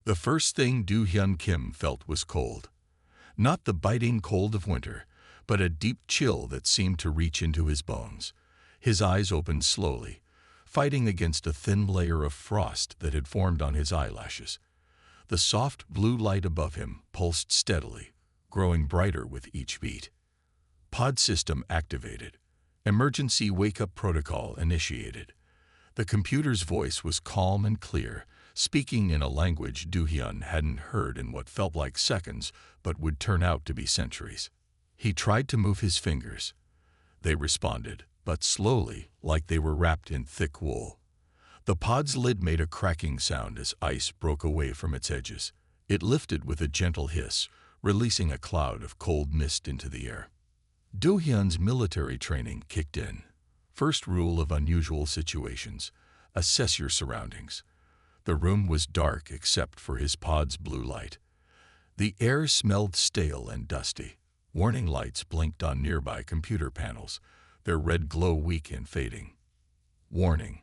The first thing Do-hyun Kim felt was cold. Not the biting cold of winter, but a deep chill that seemed to reach into his bones. His eyes opened slowly, fighting against a thin layer of frost that had formed on his eyelashes. The soft blue light above him pulsed steadily, growing brighter with each beat. Pod system activated. Emergency wake-up protocol initiated. The computer's voice was calm and clear, speaking in a language Do-hyun hadn't heard in what felt like seconds but would turn out to be centuries. He tried to move his fingers. They responded, but slowly, like they were wrapped in thick wool. The pod's lid made a cracking sound as ice broke away from its edges. It lifted with a gentle hiss, releasing a cloud of cold mist into the air. Do-hyun's military training kicked in. First rule of unusual situations: assess your surroundings. The room was dark except for his pod's blue light. The air smelled stale and dusty. Warning lights blinked on nearby computer panels, their red glow weak and fading. Warning: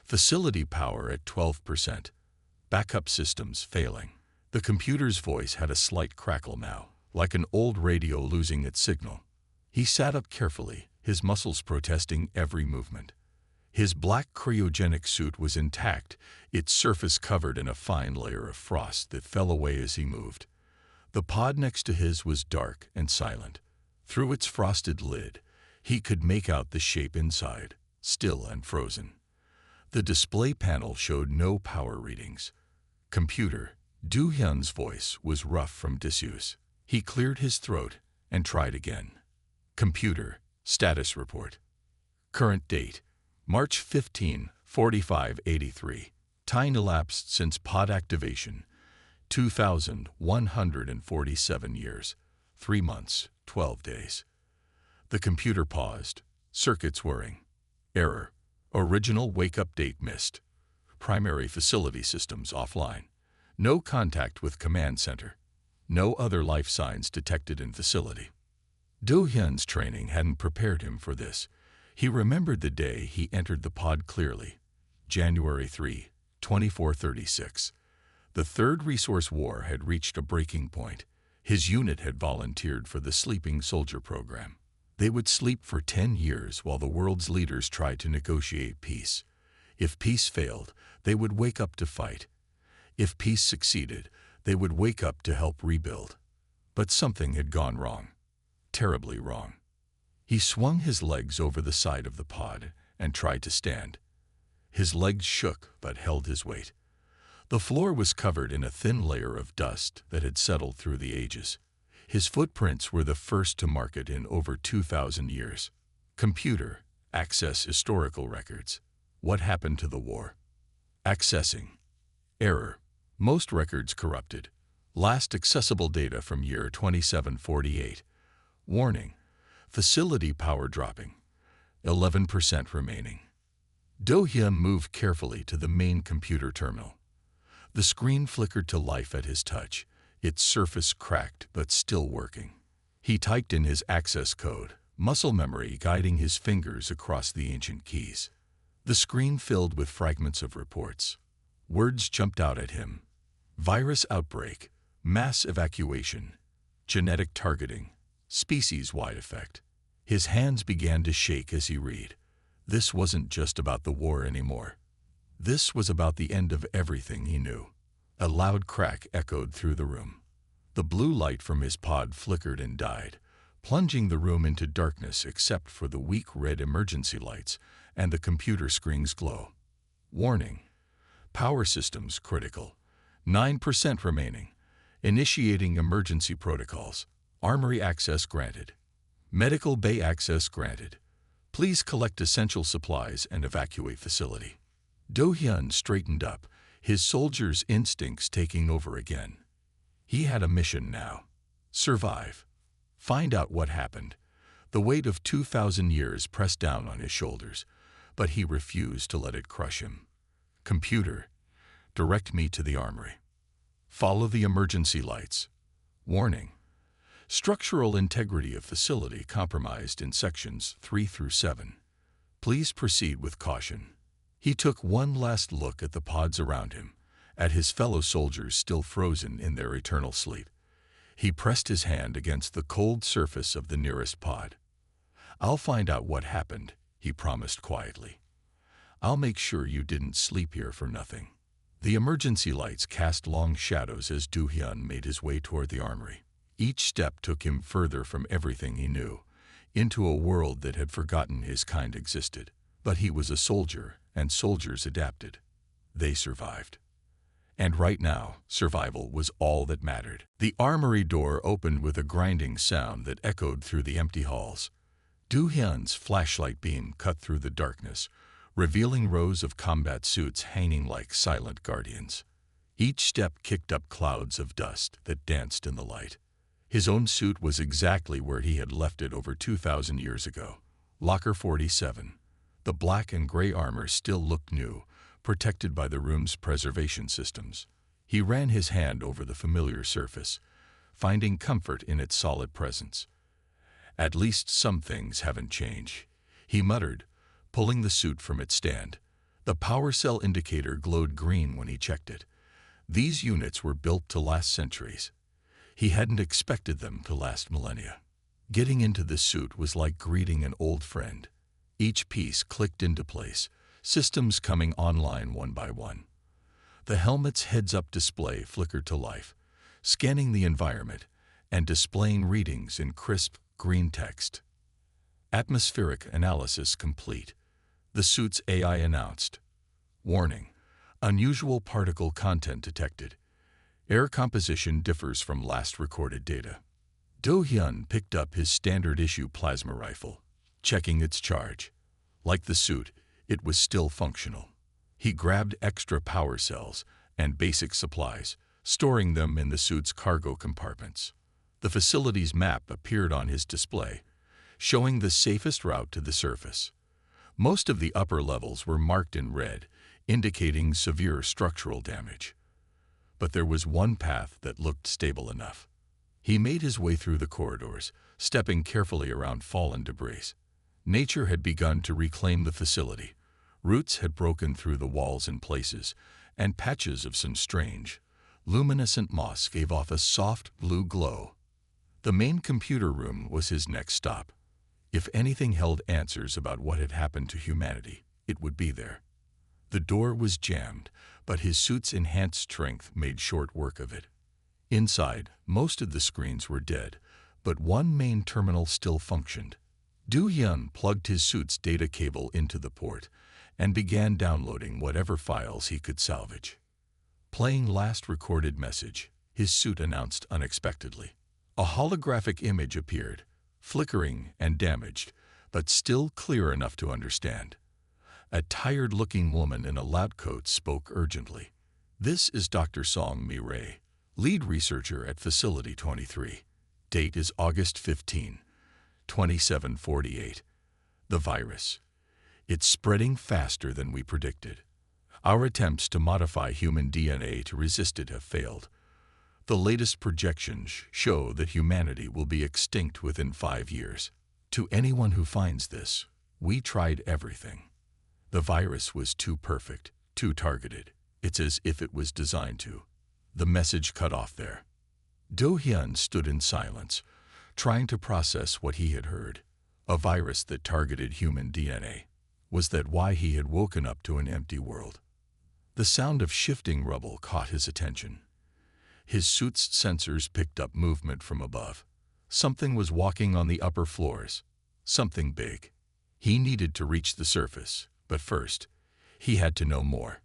facility power at 12%. Backup systems failing. The computer's voice had a slight crackle now, like an old radio losing its signal. He sat up carefully, his muscles protesting every movement. His black cryogenic suit was intact, its surface covered in a fine layer of frost that fell away as he moved. The pod next to his was dark and silent. Through its frosted lid, he could make out the shape inside, still and frozen. The display panel showed no power readings. Computer, Do-hyun's voice was rough from disuse. He cleared his throat and tried again. Computer, status report. Current date: March 15, 4583. Time elapsed since pod activation: 2,147 years, 3 months, 12 days. The computer paused, circuits whirring. Error: original wake-up date missed. Primary facility systems offline. No contact with command center. No other life signs detected in facility. Do-hyun's training hadn't prepared him for this. He remembered the day he entered the pod clearly. January 3, 2436. The Third Resource War had reached a breaking point. His unit had volunteered for the Sleeping Soldier program. They would sleep for 10 years while the world's leaders tried to negotiate peace. If peace failed, they would wake up to fight. If peace succeeded, they would wake up to help rebuild. But something had gone wrong. Terribly wrong. He swung his legs over the side of the pod and tried to stand. His legs shook but held his weight. The floor was covered in a thin layer of dust that had settled through the ages. His footprints were the first to mark it in over 2,000 years. Computer, access historical records. What happened to the war? Accessing. Error: most records corrupted. Last accessible data from year 2748. Warning: facility power dropping. 11% remaining. Do-hyun moved carefully to the main computer terminal. The screen flickered to life at his touch, its surface cracked but still working. He typed in his access code, muscle memory guiding his fingers across the ancient keys. The screen filled with fragments of reports. Words jumped out at him: virus outbreak, mass evacuation, genetic targeting, species-wide effect. His hands began to shake as he read. This wasn't just about the war anymore. This was about the end of everything he knew. A loud crack echoed through the room. The blue light from his pod flickered and died, plunging the room into darkness except for the weak red emergency lights and the computer screen's glow. Warning: power systems critical. 9% remaining. Initiating emergency protocols. Armory access granted. Medical bay access granted. Please collect essential supplies and evacuate facility. Do-hyun straightened up, his soldier's instincts taking over again. He had a mission now. Survive. Find out what happened. The weight of 2,000 years pressed down on his shoulders, but he refused to let it crush him. Computer, direct me to the armory. Follow the emergency lights. Warning: structural integrity of facility compromised in sections 3 through 7. Please proceed with caution. He took one last look at the pods around him at his fellow soldiers still frozen in their eternal sleep. He pressed his hand against the cold surface of the nearest pod. "I'll find out what happened," he promised quietly. "I'll make sure you didn't sleep here for nothing." The emergency lights cast long shadows as Do-hyun made his way toward the armory. Each step took him further from everything he knew, into a world that had forgotten his kind existed. But he was a soldier, and soldiers adapted. They survived. And right now, survival was all that mattered. The armory door opened with a grinding sound that echoed through the empty halls. Do-hyun's flashlight beam cut through the darkness, revealing rows of combat suits hanging like silent guardians. Each step kicked up clouds of dust that danced in the light. His own suit was exactly where he had left it over 2,000 years ago. Locker 47. The black and gray armor still looked new, protected by the room's preservation systems. He ran his hand over the familiar surface, finding comfort in its solid presence. "At least some things haven't changed," he muttered, pulling the suit from its stand. The power cell indicator glowed green when he checked it. These units were built to last centuries. He hadn't expected them to last millennia. Getting into the suit was like greeting an old friend. Each piece clicked into place, systems coming online one by one. The helmet's heads-up display flickered to life, scanning the environment and displaying readings in crisp, green text. Atmospheric analysis complete. The suit's AI announced. "Warning. Unusual particle content detected. Air composition differs from last recorded data." Do-hyun picked up his standard-issue plasma rifle, checking its charge. Like the suit, it was still functional. He grabbed extra power cells and basic supplies, storing them in the suit's cargo compartments. The facility's map appeared on his display, showing the safest route to the surface. Most of the upper levels were marked in red, indicating severe structural damage. But there was one path that looked stable enough. He made his way through the corridors, stepping carefully around fallen debris. Nature had begun to reclaim the facility. Roots had broken through the walls in places, and patches of some strange, luminescent moss gave off a soft blue glow. The main computer room was his next stop. If anything held answers about what had happened to humanity, it would be there. The door was jammed, but his suit's enhanced strength made short work of it. Inside, most of the screens were dead, but one main terminal still functioned. Do-hyun plugged his suit's data cable into the port and began downloading whatever files he could salvage. Playing last recorded message, his suit announced unexpectedly. A holographic image appeared, flickering and damaged, but still clear enough to understand. A tired-looking woman in a lab coat spoke urgently. "This is Dr. Song Mi-rae, lead researcher at Facility 23. Date is August 15, 2748. The virus. It's spreading faster than we predicted. Our attempts to modify human DNA to resist it have failed. The latest projections show that humanity will be extinct within 5 years. To anyone who finds this, we tried everything. The virus was too perfect, too targeted. It's as if it was designed to." The message cut off there. Do-hyun stood in silence, trying to process what he had heard. A virus that targeted human DNA. Was that why he had woken up to an empty world? The sound of shifting rubble caught his attention. His suit's sensors picked up movement from above. Something was walking on the upper floors. Something big. He needed to reach the surface, but first, he had to know more.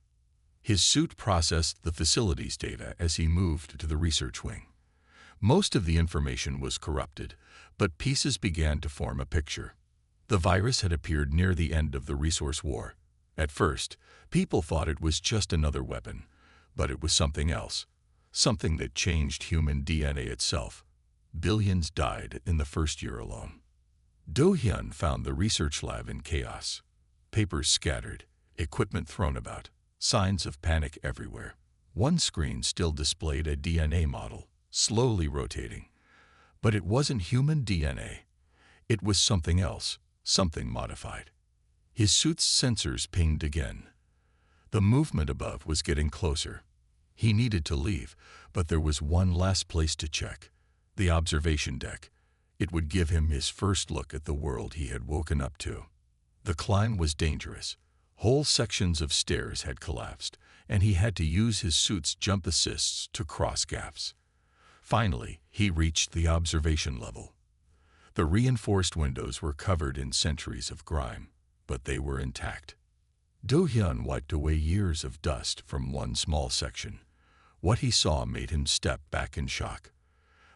His suit processed the facility's data as he moved to the research wing. Most of the information was corrupted, but pieces began to form a picture. The virus had appeared near the end of the resource war. At first, people thought it was just another weapon, but it was something else. Something that changed human DNA itself. Billions died in the first year alone. Do-hyun found the research lab in chaos. Papers scattered, equipment thrown about, signs of panic everywhere. One screen still displayed a DNA model, slowly rotating. But it wasn't human DNA. It was something else, something modified. His suit's sensors pinged again. The movement above was getting closer. He needed to leave, but there was one last place to check: the observation deck. It would give him his first look at the world he had woken up to. The climb was dangerous. Whole sections of stairs had collapsed, and he had to use his suit's jump assists to cross gaps. Finally, he reached the observation level. The reinforced windows were covered in centuries of grime, but they were intact. Do-hyun wiped away years of dust from one small section. What he saw made him step back in shock.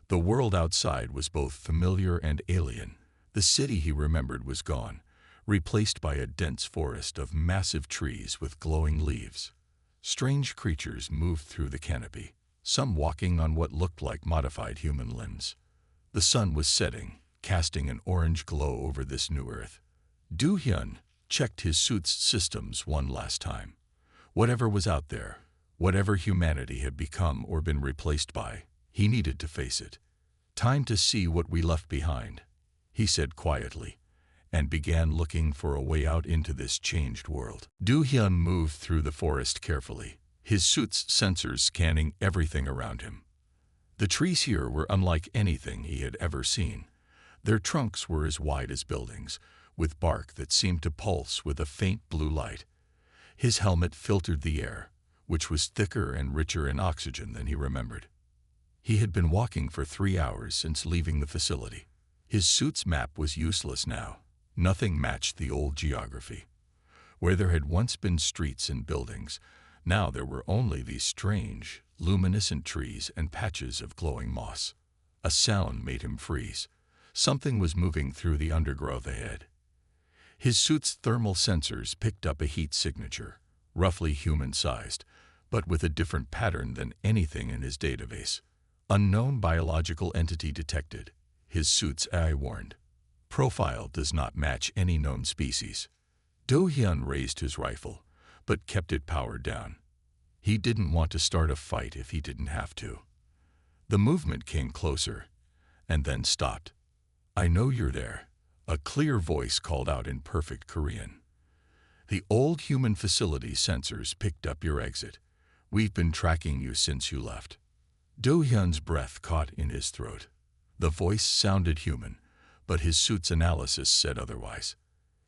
The world outside was both familiar and alien. The city he remembered was gone, replaced by a dense forest of massive trees with glowing leaves. Strange creatures moved through the canopy, some walking on what looked like modified human limbs. The sun was setting, casting an orange glow over this new earth. Do-hyun checked his suit's systems one last time. Whatever was out there, whatever humanity had become or been replaced by, he needed to face it. "Time to see what we left behind," he said quietly, and began looking for a way out into this changed world. Do-hyun moved through the forest carefully, his suit's sensors scanning everything around him. The trees here were unlike anything he had ever seen. Their trunks were as wide as buildings, with bark that seemed to pulse with a faint blue light. His helmet filtered the air, which was thicker and richer in oxygen than he remembered. He had been walking for 3 hours since leaving the facility. His suit's map was useless now. Nothing matched the old geography. Where there had once been streets and buildings, now there were only these strange, luminescent trees and patches of glowing moss. A sound made him freeze. Something was moving through the undergrowth ahead. His suit's thermal sensors picked up a heat signature, roughly human-sized, but with a different pattern than anything in his database. "Unknown biological entity detected," his suit's eye warned. "Profile does not match any known species." Do-hyun raised his rifle, but kept it powered down. He didn't want to start a fight if he didn't have to. The movement came closer, and then stopped. "I know you're there," a clear voice called out in perfect Korean. "The old human facility sensors picked up your exit. We've been tracking you since you left." Do-hyun's breath caught in his throat. The voice sounded human, but his suit's analysis said otherwise.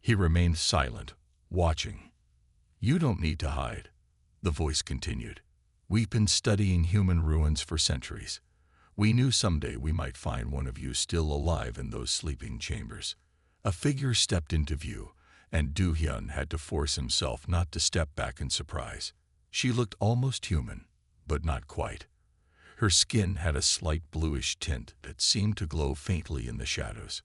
He remained silent, watching. "You don't need to hide," the voice continued. "We've been studying human ruins for centuries. We knew someday we might find one of you still alive in those sleeping chambers." A figure stepped into view, and Do-hyun had to force himself not to step back in surprise. She looked almost human, but not quite. Her skin had a slight bluish tint that seemed to glow faintly in the shadows.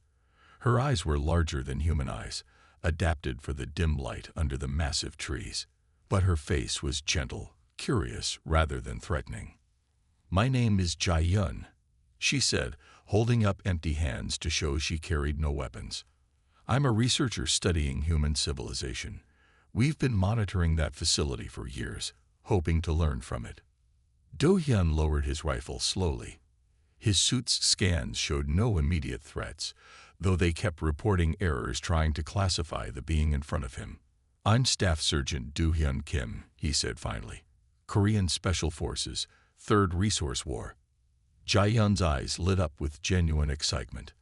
Her eyes were larger than human eyes, adapted for the dim light under the massive trees. But her face was gentle, curious rather than threatening. "My name is Jae-yun," she said, holding up empty hands to show she carried no weapons. "I'm a researcher studying human civilization. We've been monitoring that facility for years, hoping to learn from it." Do-hyun lowered his rifle slowly. His suit's scans showed no immediate threats, though they kept reporting errors trying to classify the being in front of him. "I'm Staff Sergeant Do-hyun Kim," he said finally. "Korean Special Forces, 3rd Resource War." Jae-yun's eyes lit up with genuine excitement.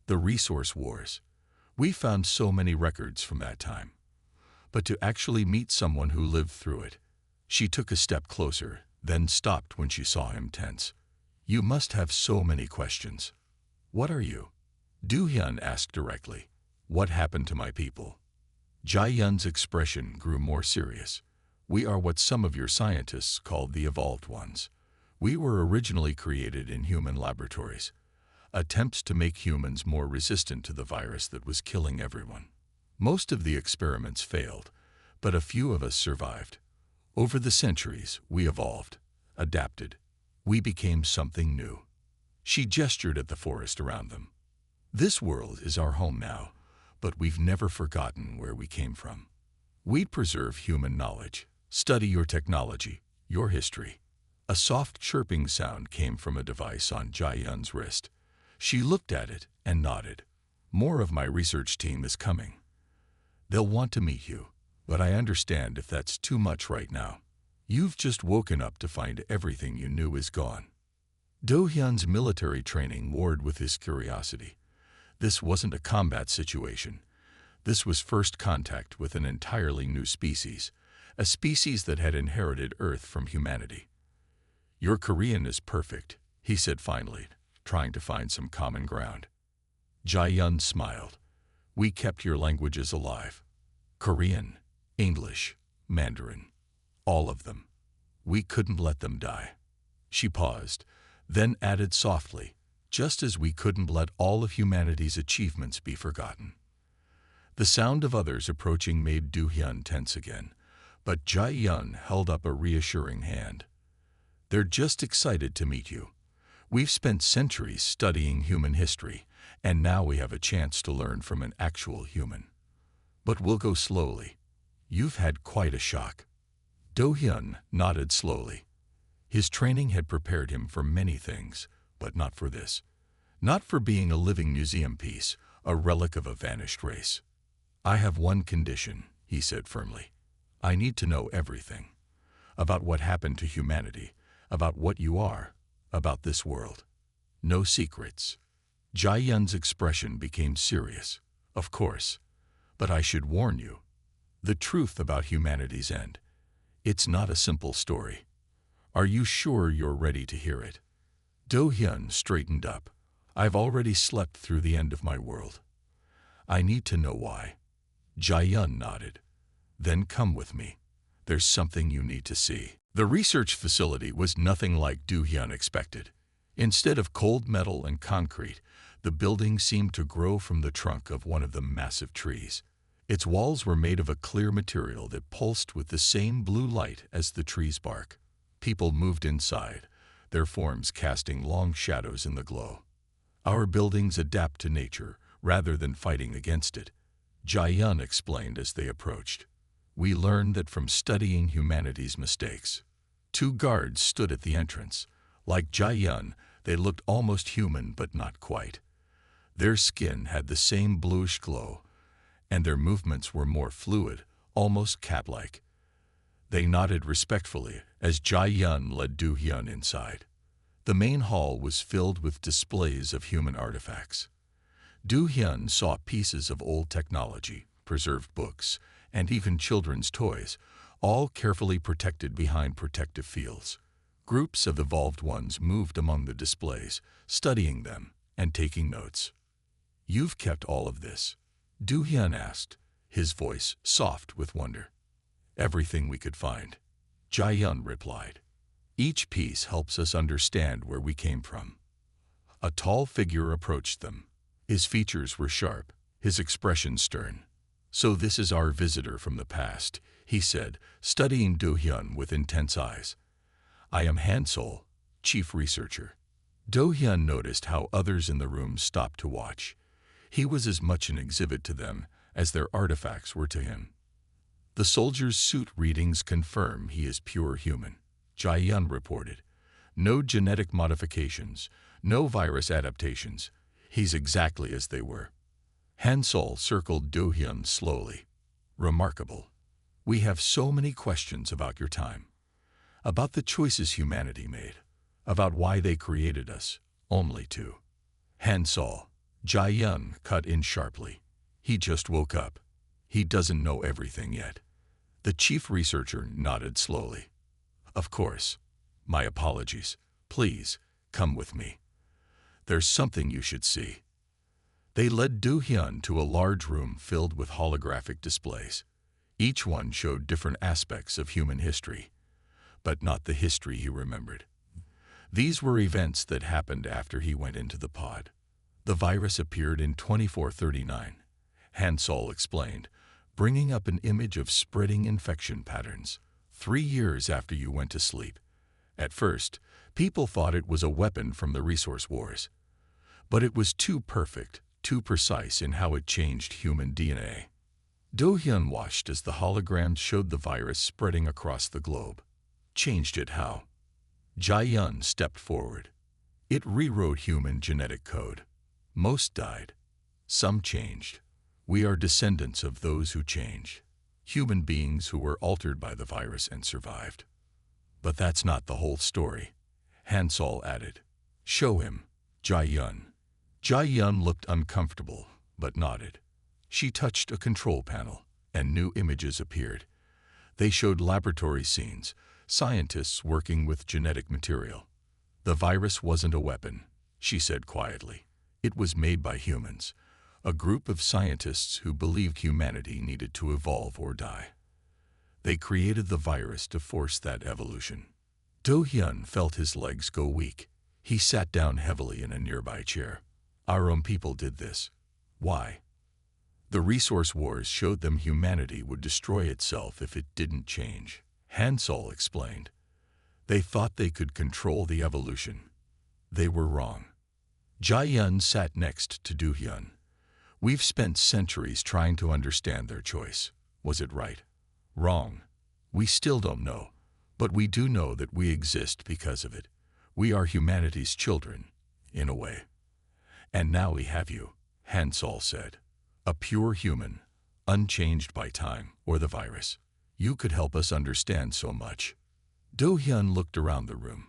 "The Resource Wars. We found so many records from that time. But to actually meet someone who lived through it." She took a step closer, then stopped when she saw him tense. "You must have so many questions. What are you?" Do-hyun asked directly. "What happened to my people?" Jae-yun's expression grew more serious. "We are what some of your scientists called the evolved ones. We were originally created in human laboratories. Attempts to make humans more resistant to the virus that was killing everyone. Most of the experiments failed, but a few of us survived. Over the centuries, we evolved, adapted. We became something new." She gestured at the forest around them. "This world is our home now, but we've never forgotten where we came from. We'd preserve human knowledge, study your technology, your history." A soft chirping sound came from a device on Jae-yun's wrist. She looked at it and nodded. "More of my research team is coming. They'll want to meet you, but I understand if that's too much right now. You've just woken up to find everything you knew is gone. Do-hyun's military training warred with his curiosity. This wasn't a combat situation. This was first contact with an entirely new species, a species that had inherited Earth from humanity. "Your Korean is perfect," he said finally, trying to find some common ground. Jae-yun smiled. "We kept your languages alive. Korean, English, Mandarin. All of them. We couldn't let them die." She paused, then added softly, "Just as we couldn't let all of humanity's achievements be forgotten." The sound of others approaching made Do-hyun tense again, but Jae-yun held up a reassuring hand. "They're just excited to meet you. We've spent centuries studying human history, and now we have a chance to learn from an actual human. But we'll go slowly. You've had quite a shock." Do-hyun nodded slowly. His training had prepared him for many things, but not for this. Not for being a living museum piece, a relic of a vanished race. "I have one condition," he said firmly. "I need to know everything. About what happened to humanity, about what you are, about this world. No secrets." Jae-yun's expression became serious. "Of course. But I should warn you. The truth about humanity's end. It's not a simple story. Are you sure you're ready to hear it?" Do-hyun straightened up. "I've already slept through the end of my world. I need to know why." Jae-yun nodded. "Then come with me. There's something you need to see." The research facility was nothing like Do-hyun expected. Instead of cold metal and concrete, the building seemed to grow from the trunk of one of the massive trees. Its walls were made of a clear material that pulsed with the same blue light as the tree's bark. People moved inside, their forms casting long shadows in the glow. "Our buildings adapt to nature rather than fighting against it," Jae-yun explained as they approached. "We learned that from studying humanity's mistakes." Two guards stood at the entrance. Like Jae-yun, they looked almost human but not quite. Their skin had the same bluish glow, and their movements were more fluid, almost cat-like. They nodded respectfully as Jae-yun led Do-hyun inside. The main hall was filled with displays of human artifacts. Do-hyun saw pieces of old technology, preserved books, and even children's toys, all carefully protected behind protective fields. Groups of evolved ones moved among the displays, studying them and taking notes. "You've kept all of this?" Do-hyun asked, his voice soft with wonder. "Everything we could find," Jae-yun replied. "Each piece helps us understand where we came from." A tall figure approached them. His features were sharp, his expression stern. "So this is our visitor from the past," he said, studying Do-hyun with intense eyes. "I am Han-sol, chief researcher." Do-hyun noticed how others in the room stopped to watch. He was as much an exhibit to them as their artifacts were to him. "The soldier's suit readings confirm he is pure human," Jae-yun reported. "No genetic modifications, no virus adaptations. He's exactly as they were." Han-sol circled Do-hyun slowly. "Remarkable. We have so many questions about your time. About the choices humanity made. About why they created us, only to." Han-sol, Jae-yun cut in sharply. "He just woke up. He doesn't know everything yet." The chief researcher nodded slowly. "Of course. My apologies. Please, come with me. There's something you should see." They led Do-hyun to a large room filled with holographic displays. Each one showed different aspects of human history, but not the history he remembered. These were events that happened after he went into the pod. "The virus appeared in 2439, Han-sol explained, bringing up an image of spreading infection patterns, 3 years after you went to sleep. At first, people thought it was a weapon from the resource wars. But it was too perfect, too precise in how it changed human DNA." Do-hyun watched as the holograms showed the virus spreading across the globe. "Changed it how?" Jae-yun stepped forward. "It rewrote human genetic code. Most died. Some changed. We are descendants of those who changed. Human beings who were altered by the virus and survived." But that's not the whole story, Hansol added. Show him, Jai-yun. Jai-yun looked uncomfortable, but nodded. She touched a control panel, and new images appeared. They showed laboratory scenes, scientists working with genetic material. The virus wasn't a weapon, she said quietly. It was made by humans, a group of scientists who believed humanity needed to evolve or die. They created the virus to force that evolution. Do-hyun felt his legs go weak. He sat down heavily in a nearby chair. Our own people did this. Why? The resource wars showed them humanity would destroy itself if it didn't change. Hansol explained. They thought they could control the evolution. They were wrong. Jai-yun sat next to Do-hyun. We've spent centuries trying to understand their choice. Was it right? Wrong? We still don't know, but we do know that we exist because of it. We are humanity's children, in a way. And now we have you, Hansol said. A pure human, unchanged by time or the virus. You could help us understand so much. Do-hyun looked around the room,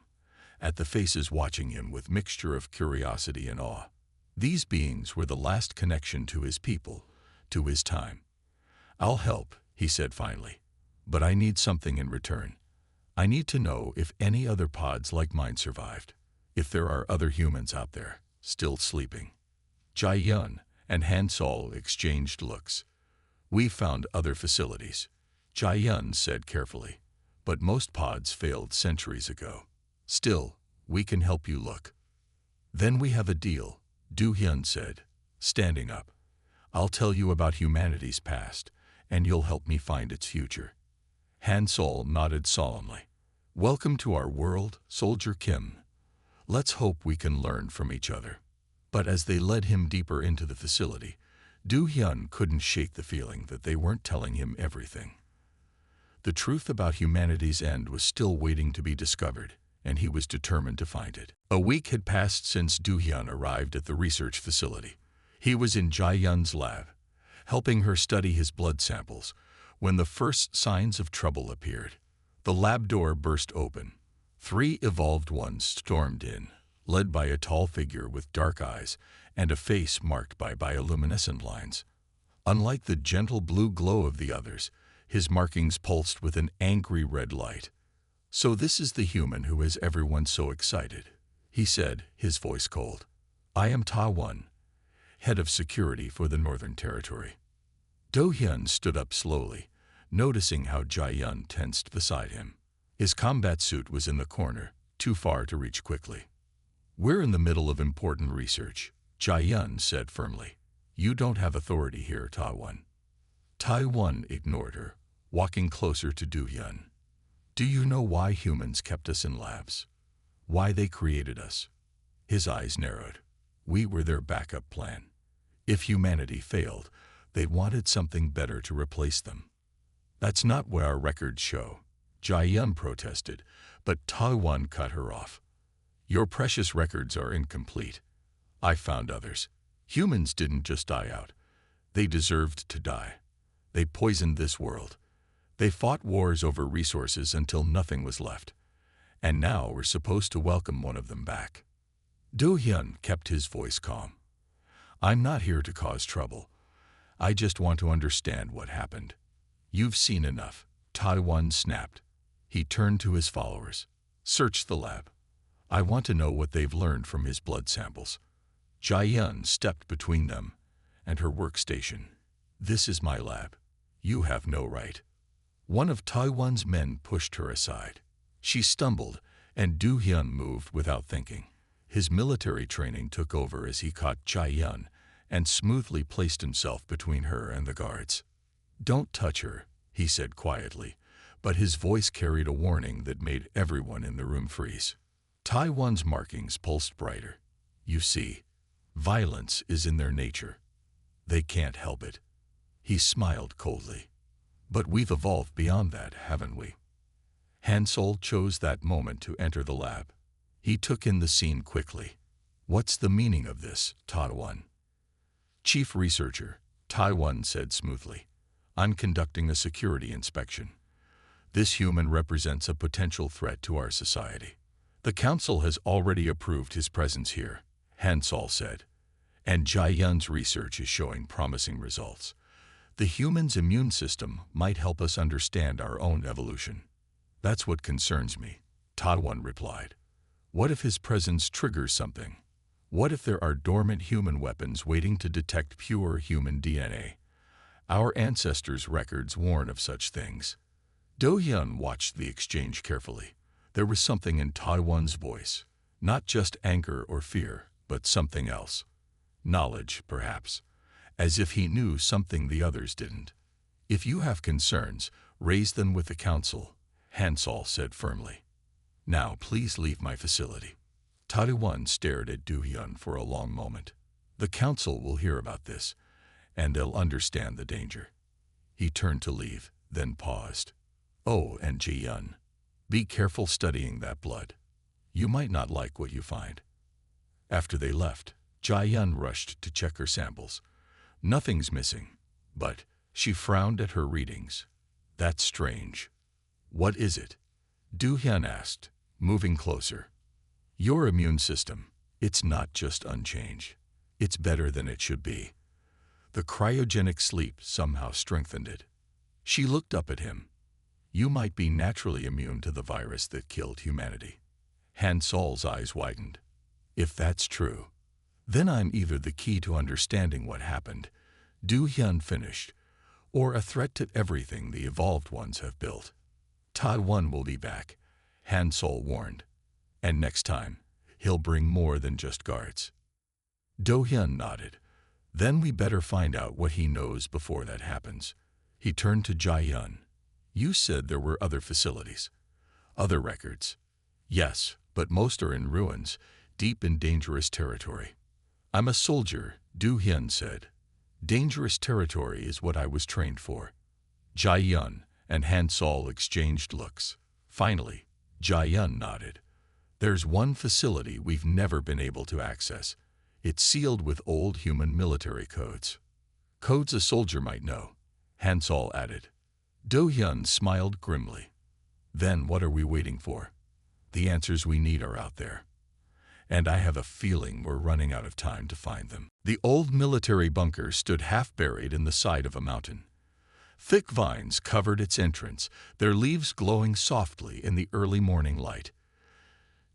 at the faces watching him with mixture of curiosity and awe. These beings were the last connection to his people, to his time. I'll help, he said finally, but I need something in return. I need to know if any other pods like mine survived, if there are other humans out there, still sleeping. Jai-yun and Hansol exchanged looks. We've found other facilities, Jai-yun said carefully, but most pods failed centuries ago. Still, we can help you look. Then we have a deal, Do-hyun said, standing up. I'll tell you about humanity's past, and you'll help me find its future. Hansol nodded solemnly. Welcome to our world, Soldier Kim. Let's hope we can learn from each other. But as they led him deeper into the facility, Do-hyun couldn't shake the feeling that they weren't telling him everything. The truth about humanity's end was still waiting to be discovered, and he was determined to find it. A week had passed since Do-hyun arrived at the research facility. He was in Jai-yun's lab, helping her study his blood samples, when the first signs of trouble appeared. The lab door burst open. 3 evolved ones stormed in, led by a tall figure with dark eyes and a face marked by bioluminescent lines. Unlike the gentle blue glow of the others, his markings pulsed with an angry red light. So this is the human who has everyone so excited, he said, his voice cold. I am Ta-won, head of security for the Northern Territory. Do-hyun stood up slowly, noticing how Jai-yun tensed beside him. His combat suit was in the corner, too far to reach quickly. We're in the middle of important research, Jai-yun said firmly. You don't have authority here, Ta-won. Ta-won ignored her, walking closer to Do-hyun. Do you know why humans kept us in labs? Why they created us? His eyes narrowed. We were their backup plan. If humanity failed, they wanted something better to replace them. That's not what our records show, Jai-yun protested, but Ta-won cut her off. Your precious records are incomplete. I found others. Humans didn't just die out. They deserved to die. They poisoned this world. They fought wars over resources until nothing was left. And now we're supposed to welcome one of them back. Do-hyun kept his voice calm. I'm not here to cause trouble. I just want to understand what happened. You've seen enough, Ta-won snapped. He turned to his followers. Search the lab. I want to know what they've learned from his blood samples. Jai-yun stepped between them and her workstation. This is my lab. You have no right. One of Ta-won's men pushed her aside. She stumbled, and Do-hyun moved without thinking. His military training took over as he caught Jai-yun and smoothly placed himself between her and the guards. Don't touch her, he said quietly, but his voice carried a warning that made everyone in the room freeze. Ta-won's markings pulsed brighter. You see, violence is in their nature. They can't help it. He smiled coldly. But we've evolved beyond that, haven't we? Hansol chose that moment to enter the lab. He took in the scene quickly. What's the meaning of this, Ta-won? Chief Researcher, Ta-won said smoothly. I'm conducting a security inspection. This human represents a potential threat to our society. The council has already approved his presence here, Han Sol said, and Jai Yun's research is showing promising results. The human's immune system might help us understand our own evolution. That's what concerns me, Ta Wan replied. What if his presence triggers something? What if there are dormant human weapons waiting to detect pure human DNA? Our ancestors' records warn of such things. Do Hyun watched the exchange carefully. There was something in Ta Wan's voice, not just anger or fear, but something else. Knowledge, perhaps, as if he knew something the others didn't. If you have concerns, raise them with the council, Han Sol said firmly. Now please leave my facility. Ta Wan stared at Do Hyun for a long moment. The council will hear about this, and they'll understand the danger. He turned to leave, then paused. Oh, and Ji Yun, be careful studying that blood. You might not like what you find. After they left, Jai Yun rushed to check her samples. Nothing's missing, but she frowned at her readings. That's strange. What is it? Do Hyun asked, moving closer. Your immune system, it's not just unchanged. It's better than it should be. The cryogenic sleep somehow strengthened it. She looked up at him. You might be naturally immune to the virus that killed humanity. Han Sol's eyes widened. If that's true, then I'm either the key to understanding what happened, Do Hyun finished, or a threat to everything the evolved ones have built. Ta Wan will be back, Han Sol warned. And next time, he'll bring more than just guards. Do Hyun nodded. Then we better find out what he knows before that happens. He turned to Jai Yun. You said there were other facilities. Other records. Yes, but most are in ruins, deep in dangerous territory. I'm a soldier, Do Hyun said. Dangerous territory is what I was trained for. Jai Yun and Han Sol exchanged looks. Finally, Jai Yun nodded. There's one facility we've never been able to access. It's sealed with old human military codes. Codes a soldier might know, Han Sol added. Do Hyun smiled grimly. Then what are we waiting for? The answers we need are out there. And I have a feeling we're running out of time to find them. The old military bunker stood half buried in the side of a mountain. Thick vines covered its entrance, their leaves glowing softly in the early morning light.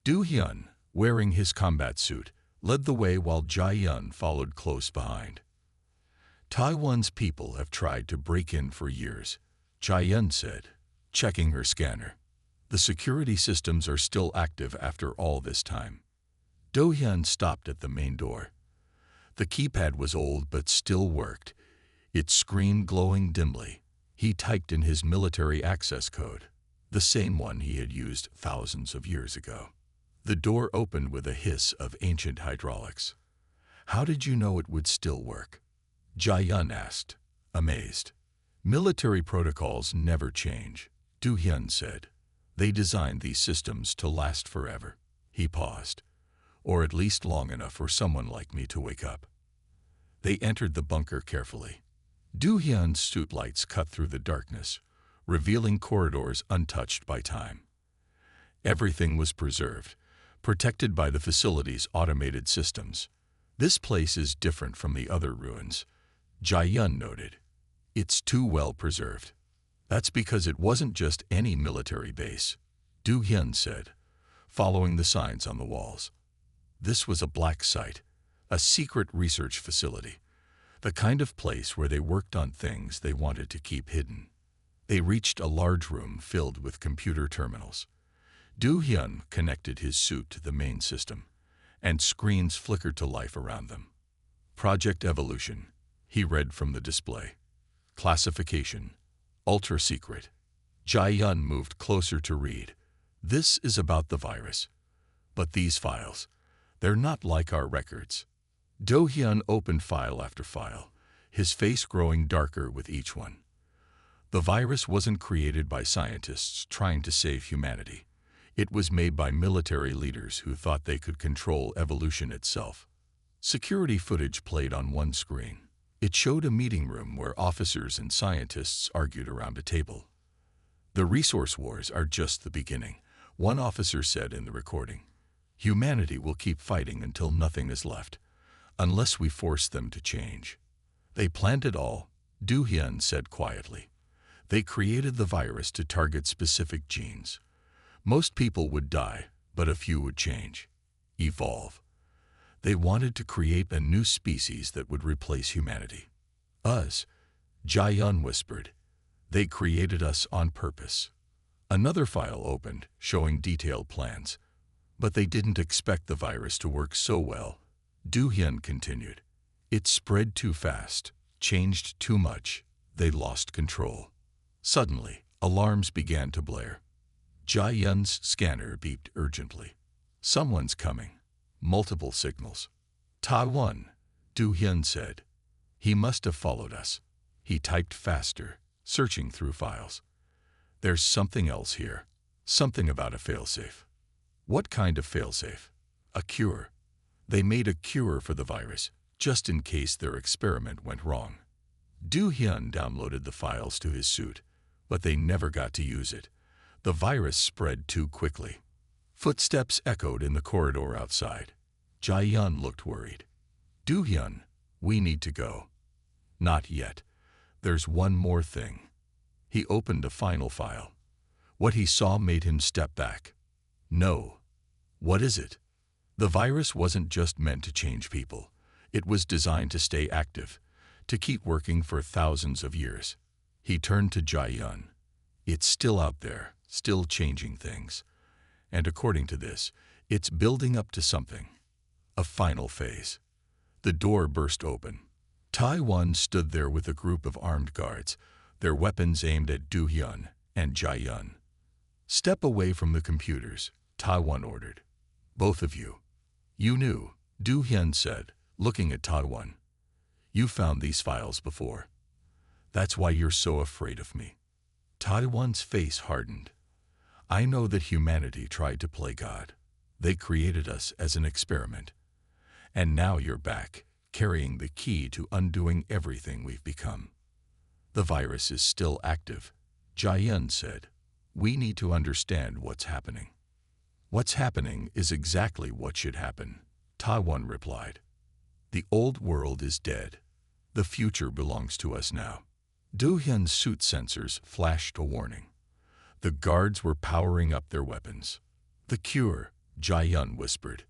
Do Hyun, wearing his combat suit, led the way while Jai Yun followed close behind. Taiwan's people have tried to break in for years, Jai Yun said, checking her scanner. The security systems are still active after all this time. Do Hyun stopped at the main door. The keypad was old but still worked, its screen glowing dimly. He typed in his military access code, the same one he had used thousands of years ago. The door opened with a hiss of ancient hydraulics. How did you know it would still work? Jai Yun asked, amazed. Military protocols never change, Do Hyun said. They designed these systems to last forever. He paused. Or at least long enough for someone like me to wake up. They entered the bunker carefully. Do Hyun's suit lights cut through the darkness, revealing corridors untouched by time. Everything was preserved, protected by the facility's automated systems. This place is different from the other ruins, Jai Yun noted. It's too well preserved. That's because it wasn't just any military base, Do Hyun said, following the signs on the walls. This was a black site, a secret research facility, the kind of place where they worked on things they wanted to keep hidden. They reached a large room filled with computer terminals. Do Hyun connected his suit to the main system, and screens flickered to life around them. Project Evolution, he read from the display. Classification, ultra secret. Jai Yun moved closer to read. This is about the virus. But these files, they're not like our records. Do Hyun opened file after file, his face growing darker with each one. The virus wasn't created by scientists trying to save humanity. It was made by military leaders who thought they could control evolution itself. Security footage played on one screen. It showed a meeting room where officers and scientists argued around a table. The resource wars are just the beginning, one officer said in the recording. Humanity will keep fighting until nothing is left, unless we force them to change. They planned it all, Du Hyun said quietly. They created the virus to target specific genes. Most people would die, but a few would change, evolve. They wanted to create a new species that would replace humanity. Us, Jae-yun whispered. They created us on purpose. Another file opened, showing detailed plans. But they didn't expect the virus to work so well. Du Hyun continued. It spread too fast, changed too much. They lost control. Suddenly, alarms began to blare. Jae-yun's scanner beeped urgently. Someone's coming. Multiple signals. Ta-1, Du Hyun said. He must have followed us. He typed faster, searching through files. There's something else here. Something about a failsafe. What kind of failsafe? A cure. They made a cure for the virus, just in case their experiment went wrong. Du Hyun downloaded the files to his suit, but they never got to use it. The virus spread too quickly. Footsteps echoed in the corridor outside. Jae-yun looked worried. Du Hyun, we need to go. Not yet. There's one more thing. He opened a final file. What he saw made him step back. No. What is it? The virus wasn't just meant to change people. It was designed to stay active, to keep working for thousands of years. He turned to Jae-yun. It's still out there, still changing things. And according to this, it's building up to something. A final phase. The door burst open. Tai-1 stood there with a group of armed guards, their weapons aimed at Du Hyun and Jae-yun. Step away from the computers, Tai-1 ordered. Both of you. You knew, Du Hyun said, looking at Tai-1. You found these files before. That's why you're so afraid of me. Tai-1's face hardened. I know that humanity tried to play God. They created us as an experiment. And now you're back, carrying the key to undoing everything we've become. The virus is still active, Jae-yun said. We need to understand what's happening. What's happening is exactly what should happen, Tai-1 replied. The old world is dead. The future belongs to us now. Du Hyun's suit sensors flashed a warning. The guards were powering up their weapons. The cure, Jae-yun whispered.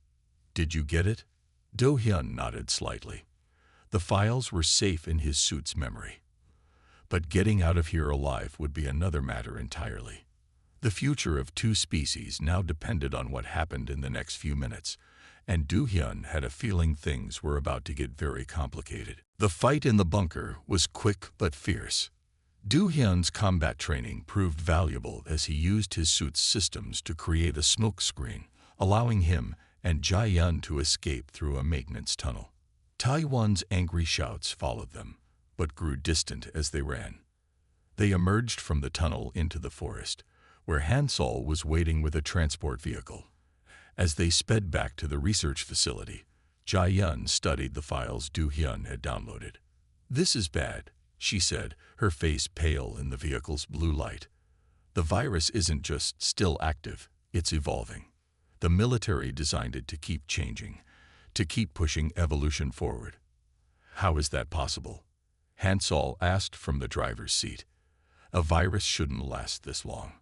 Did you get it? Du Hyun nodded slightly. The files were safe in his suit's memory. But getting out of here alive would be another matter entirely. The future of two species now depended on what happened in the next few minutes, and Du Hyun had a feeling things were about to get very complicated. The fight in the bunker was quick but fierce. Du Hyun's combat training proved valuable as he used his suit's systems to create a smoke screen, allowing him and Jae-yun to escape through a maintenance tunnel. Tai-1's angry shouts followed them, but grew distant as they ran. They emerged from the tunnel into the forest, where Han-sol was waiting with a transport vehicle. As they sped back to the research facility, Jae-yun studied the files Du Hyun had downloaded. This is bad, she said, her face pale in the vehicle's blue light. The virus isn't just still active, it's evolving. The military designed it to keep changing, to keep pushing evolution forward. How is that possible? Han-sol asked from the driver's seat. A virus shouldn't last this long.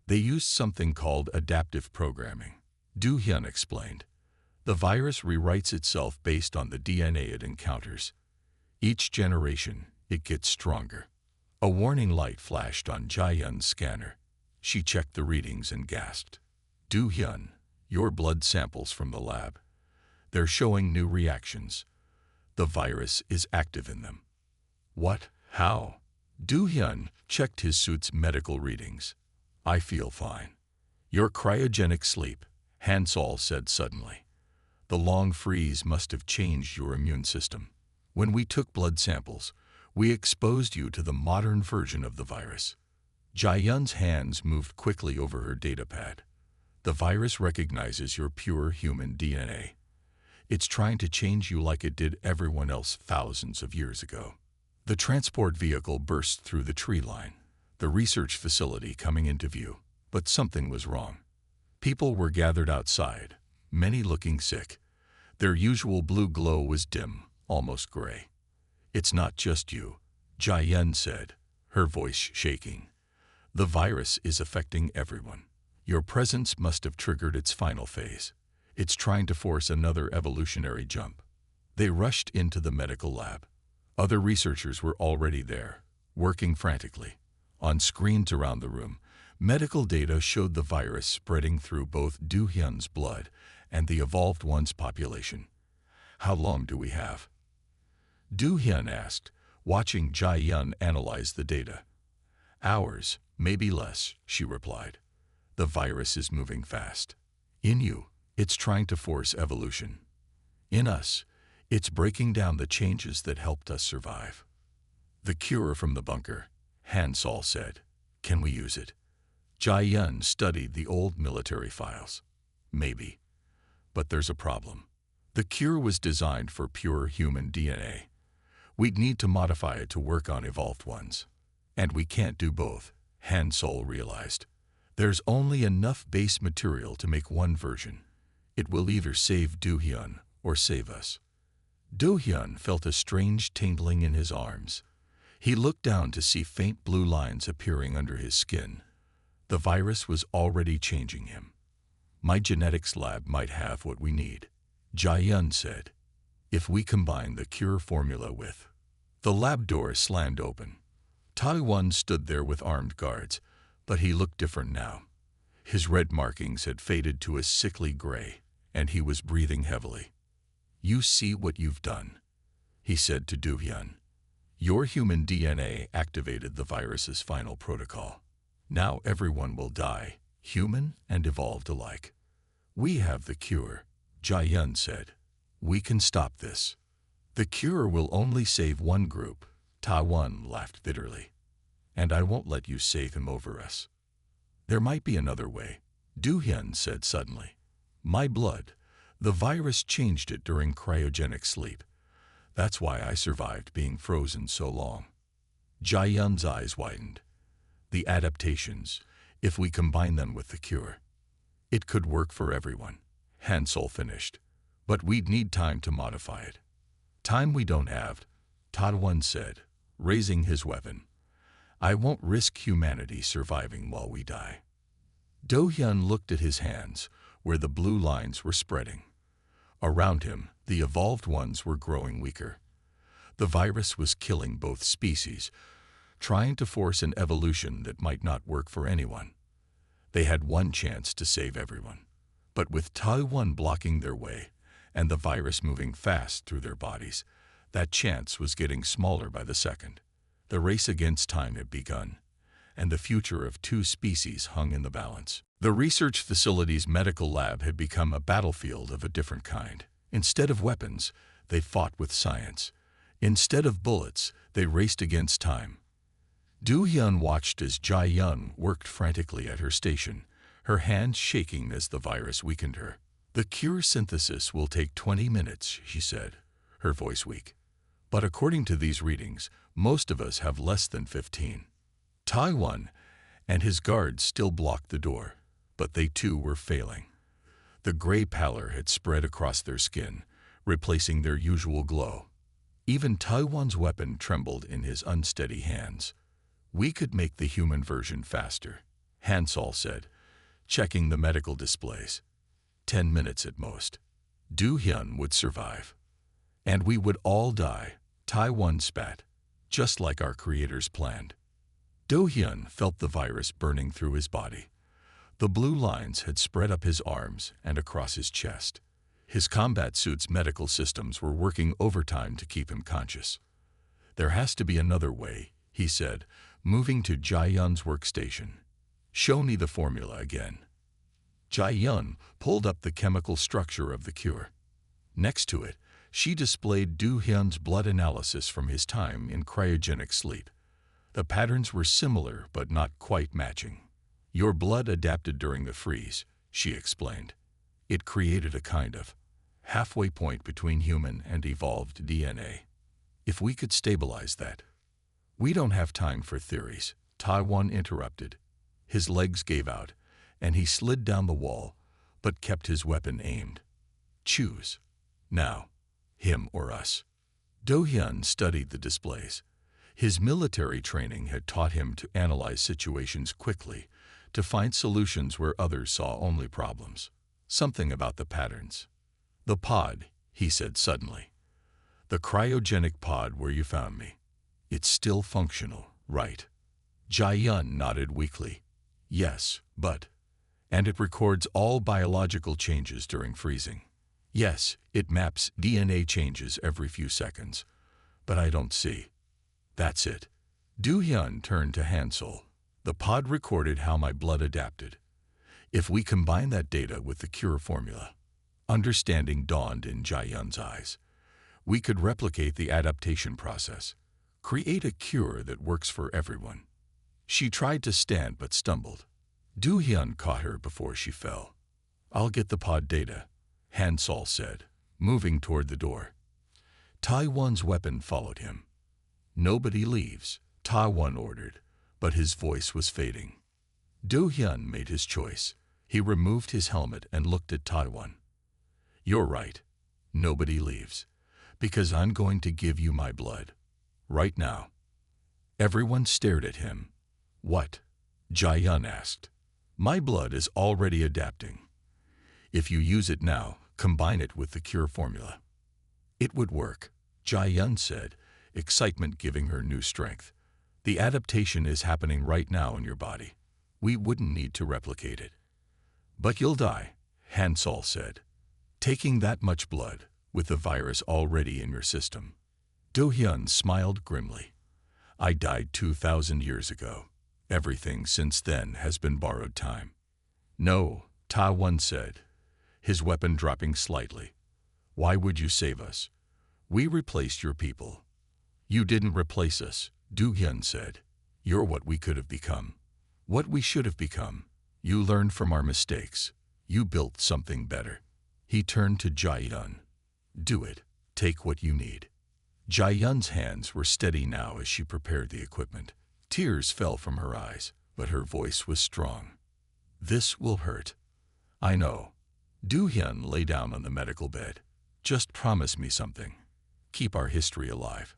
They used something called adaptive programming, Du Hyun explained. The virus rewrites itself based on the DNA it encounters. Each generation, it gets stronger. A warning light flashed on Jae-yun's scanner. She checked the readings and gasped. Du Hyun, your blood samples from the lab. They're showing new reactions. The virus is active in them. What? How? Du Hyun checked his suit's medical readings. I feel fine. Your cryogenic sleep, Han-sol said suddenly. The long freeze must have changed your immune system. When we took blood samples, we exposed you to the modern version of the virus. Jae-yun's hands moved quickly over her datapad. The virus recognizes your pure human DNA. It's trying to change you like it did everyone else thousands of years ago. The transport vehicle burst through the tree line. the research facility coming into view, but something was wrong. People were gathered outside, many looking sick. Their usual blue glow was dim, almost gray. "It's not just you," Jian said, her voice shaking. "The virus is affecting everyone. Your presence must have triggered its final phase. It's trying to force another evolutionary jump." They rushed into the medical lab. Other researchers were already there, working frantically. On screens around the room, medical data showed the virus spreading through both Du Hyun's blood and the evolved one's population. "How long do we have?" Du Hyun asked, watching Jian analyze the data. "Hours, maybe less," she replied. "The virus is moving fast. In you, it's trying to force evolution. In us, it's breaking down the changes that helped us survive." "The cure from the bunker," Han Sol said. "Can we use it?" Jian studied the old military files. "Maybe. But there's a problem. The cure was designed for pure human DNA. We'd need to modify it to work on evolved ones. And we can't do both," Han Sol realized. "There's only enough base material to make one version. It will either save Du Hyun or save us." Du Hyun felt a strange tingling in his arms. He looked down to see faint blue lines appearing under his skin. The virus was already changing him. "My genetics lab might have what we need," Jian said, "if we combine the cure formula with—" The lab door slammed open. Taiwan stood there with armed guards, but he looked different now. His red markings had faded to a sickly gray, and he was breathing heavily. "You see what you've done," he said to Du Hyun. "Your human DNA activated the virus's final protocol. Now everyone will die, human and evolved alike." "We have the cure," Jian said. "We can stop this." "The cure will only save one group," Taiwan laughed bitterly. "And I won't let you save him over us." "There might be another way," Du Hyun said suddenly. "My blood, the virus changed it during cryogenic sleep. That's why I survived being frozen so long." Jian's eyes widened. "The adaptations, if we combine them with the cure. It could work for everyone," Han Sol finished. "But we'd need time to modify it." "Time we don't have," Taiwan said, raising his weapon. "I won't risk humanity surviving while we die." Do Hyun looked at his hands, where the blue lines were spreading. Around him, the evolved ones were growing weaker. The virus was killing both species, trying to force an evolution that might not work for anyone. They had one chance to save everyone. But with Taiwan blocking their way, and the virus moving fast through their bodies, that chance was getting smaller by the second. The race against time had begun, and the future of two species hung in the balance. The research facility's medical lab had become a battlefield of a different kind. Instead of weapons, they fought with science. Instead of bullets, they raced against time. Du Hyun watched as Jian worked frantically at her station, her hands shaking as the virus weakened her. "The cure synthesis will take 20 minutes, she said, her voice weak. "But according to these readings, most of us have less than 15. Taiwan and his guards still blocked the door, but they too were failing. The gray pallor had spread across their skin, replacing their usual glow. Even Taiwan's weapon trembled in his unsteady hands. "We could make the human version faster," Han Sol said, checking the medical displays. 10 minutes at most. Du Hyun would survive. "And we would all die," Taiwan spat, "just like our creators planned." Du Hyun felt the virus burning through his body. The blue lines had spread up his arms and across his chest. His combat suit's medical systems were working overtime to keep him conscious. "There has to be another way," he said, moving to Jian's workstation. "Show me the formula again." Jian pulled up the chemical structure of the cure. Next to it, she displayed Du Hyun's blood analysis from his time in cryogenic sleep. The patterns were similar but not quite matching. "Your blood adapted during the freeze," she explained. "It created a kind of halfway point between human and evolved DNA. If we could stabilize that—" "We don't have time for theories," Taiwan interrupted. His legs gave out, and he slid down the wall, but kept his weapon aimed. Choose. Now. Him or us. Do-hyun studied the displays. His military training had taught him to analyze situations quickly, to find solutions where others saw only problems. Something about the patterns. The pod, he said suddenly. The cryogenic pod where you found me. It's still functional, right? Jae-yun nodded weakly. Yes, but... And it records all biological changes during freezing. Yes, it maps DNA changes every few seconds. But I don't see. That's it. Do-hyun turned to Hansol. The pod recorded how my blood adapted. If we combine that data with the cure formula, understanding dawned in Jae-yun's eyes. We could replicate the adaptation process, create a cure that works for everyone. She tried to stand but stumbled. Do-hyun caught her before she fell. I'll get the pod data, Hansol said, moving toward the door. Taiwan's weapon followed him. Nobody leaves, Taiwan ordered, but his voice was fading. Do-hyun made his choice. He removed his helmet and looked at Taiwan. You're right. Nobody leaves. Because I'm going to give you my blood. Right now. Everyone stared at him. What? Jae-yun asked. My blood is already adapting. If you use it now, combine it with the cure formula. It would work, Jae-yun said, excitement giving her new strength. The adaptation is happening right now in your body. We wouldn't need to replicate it. But you'll die, Hansol said. Taking that much blood, with the virus already in your system. Do-hyun smiled grimly. I died 2,000 years ago. Everything since then has been borrowed time. No, Taiwan said, his weapon dropping slightly. Why would you save us? We replaced your people. You didn't replace us, Do-hyun said. You're what we could have become. What we should have become. You learned from our mistakes. You built something better. He turned to Jae-yun. Do it. Take what you need. Jae-yun's hands were steady now as she prepared the equipment. Tears fell from her eyes, but her voice was strong. This will hurt. I know. Do-hyun lay down on the medical bed. Just promise me something. Keep our history alive.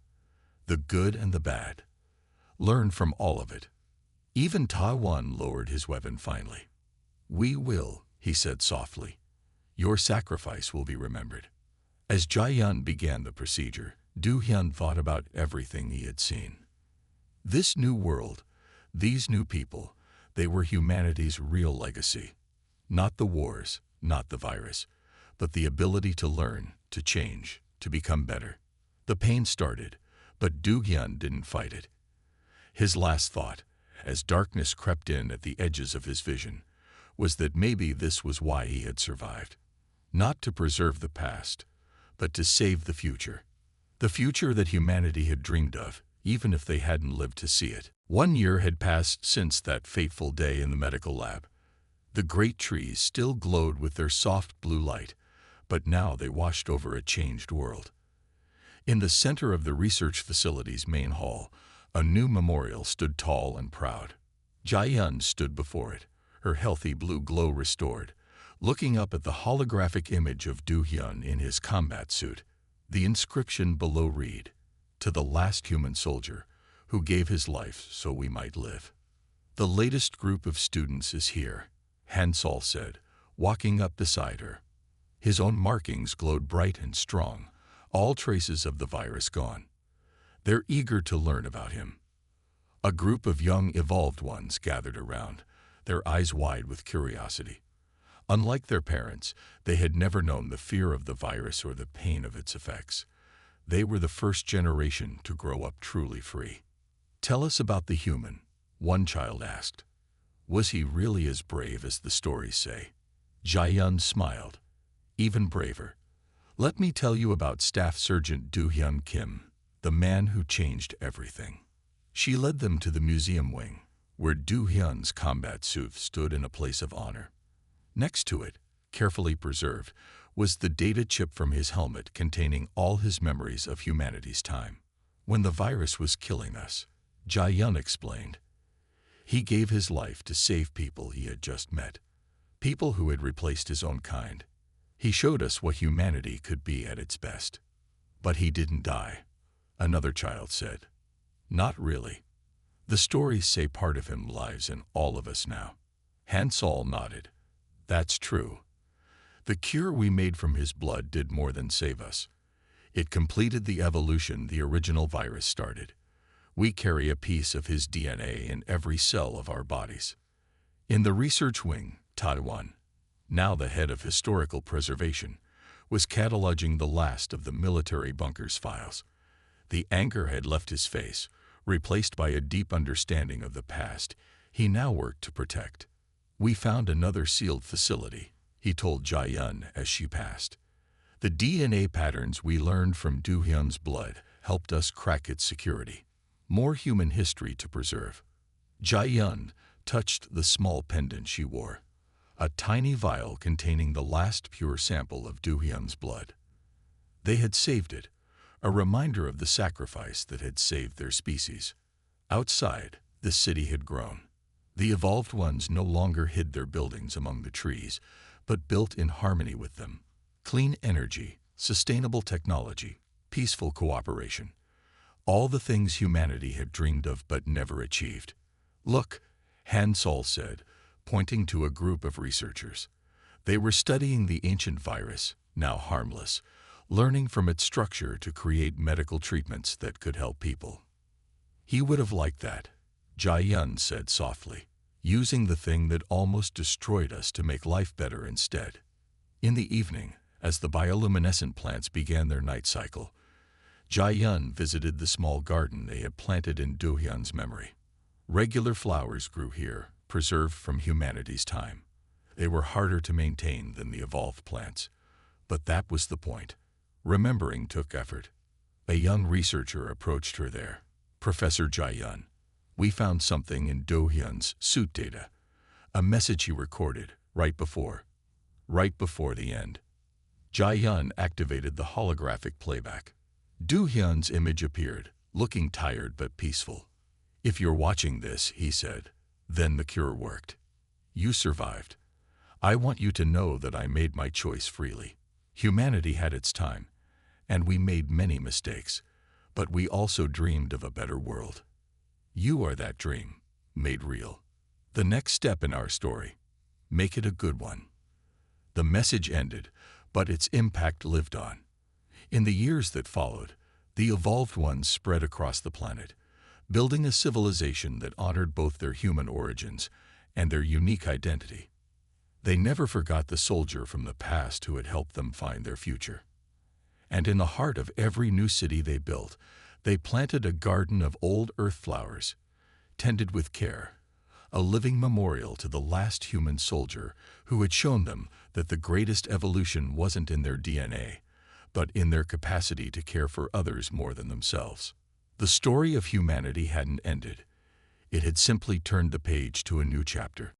The good and the bad. Learn from all of it. Even Taiwan lowered his weapon finally. We will, he said softly. Your sacrifice will be remembered. As Jae-yun began the procedure, Do-hyun thought about everything he had seen. This new world, these new people, they were humanity's real legacy. Not the wars, not the virus, but the ability to learn, to change, to become better. The pain started, but Do-hyun didn't fight it. His last thought, as darkness crept in at the edges of his vision, was that maybe this was why he had survived. Not to preserve the past, but to save the future. The future that humanity had dreamed of, even if they hadn't lived to see it. 1 year had passed since that fateful day in the medical lab. The great trees still glowed with their soft blue light, but now they washed over a changed world. In the center of the research facility's main hall, a new memorial stood tall and proud. Jae-yun stood before it, her healthy blue glow restored, looking up at the holographic image of Do-hyun in his combat suit. The inscription below read, "To the last human soldier who gave his life so we might live." The latest group of students is here, Hansol said, walking up beside her. His own markings glowed bright and strong, all traces of the virus gone. They're eager to learn about him. A group of young evolved ones gathered around, their eyes wide with curiosity. Unlike their parents, they had never known the fear of the virus or the pain of its effects. They were the first generation to grow up truly free. Tell us about the human, one child asked. Was he really as brave as the stories say? Jae-yun smiled. Even braver. Let me tell you about Staff Sergeant Do-hyun Kim, the man who changed everything. She led them to the museum wing, where Do-hyun's combat suit stood in a place of honor. Next to it, carefully preserved, was the data chip from his helmet containing all his memories of humanity's time. When the virus was killing us, Jae-yun explained, He gave his life to save people he had just met, people who had replaced his own kind. He showed us what humanity could be at its best. But he didn't die, another child said. Not really. The stories say part of him lives in all of us now. Hansel nodded. That's true. The cure we made from his blood did more than save us. It completed the evolution the original virus started. We carry a piece of his DNA in every cell of our bodies. In the research wing, Taiwan, now the head of historical preservation, was cataloging the last of the military bunker's files. The anger had left his face, replaced by a deep understanding of the past he now worked to protect. We found another sealed facility, he told Jai-yun as she passed. The DNA patterns we learned from Do-hyun's blood helped us crack its security. More human history to preserve. Jai-yun touched the small pendant she wore, a tiny vial containing the last pure sample of Do-hyun's blood. They had saved it, a reminder of the sacrifice that had saved their species. Outside, the city had grown. The evolved ones no longer hid their buildings among the trees, but built in harmony with them. Clean energy, sustainable technology, peaceful cooperation. All the things humanity had dreamed of but never achieved. Look, Hansel said, pointing to a group of researchers. They were studying the ancient virus, now harmless, learning from its structure to create medical treatments that could help people. He would have liked that, Jai-yun said softly, using the thing that almost destroyed us to make life better instead. In the evening, as the bioluminescent plants began their night cycle, Jai-yun visited the small garden they had planted in Do-hyun's memory. Regular flowers grew here, preserved from humanity's time. They were harder to maintain than the evolved plants, but that was the point. Remembering took effort. A young researcher approached her there. Professor Jai-yun, we found something in Do-hyun's suit data, a message he recorded right before the end. Jai-yun activated the holographic playback. Do-hyun's image appeared, looking tired but peaceful. If you're watching this, he said, then the cure worked. You survived. I want you to know that I made my choice freely. Humanity had its time, and we made many mistakes, but we also dreamed of a better world. You are that dream, made real. The next step in our story. Make it a good one. The message ended, but its impact lived on. In the years that followed, the evolved ones spread across the planet, building a civilization that honored both their human origins and their unique identity. They never forgot the soldier from the past who had helped them find their future. And in the heart of every new city they built, they planted a garden of old earth flowers, tended with care, a living memorial to the last human soldier who had shown them that the greatest evolution wasn't in their DNA, but in their capacity to care for others more than themselves. The story of humanity hadn't ended. It had simply turned the page to a new chapter.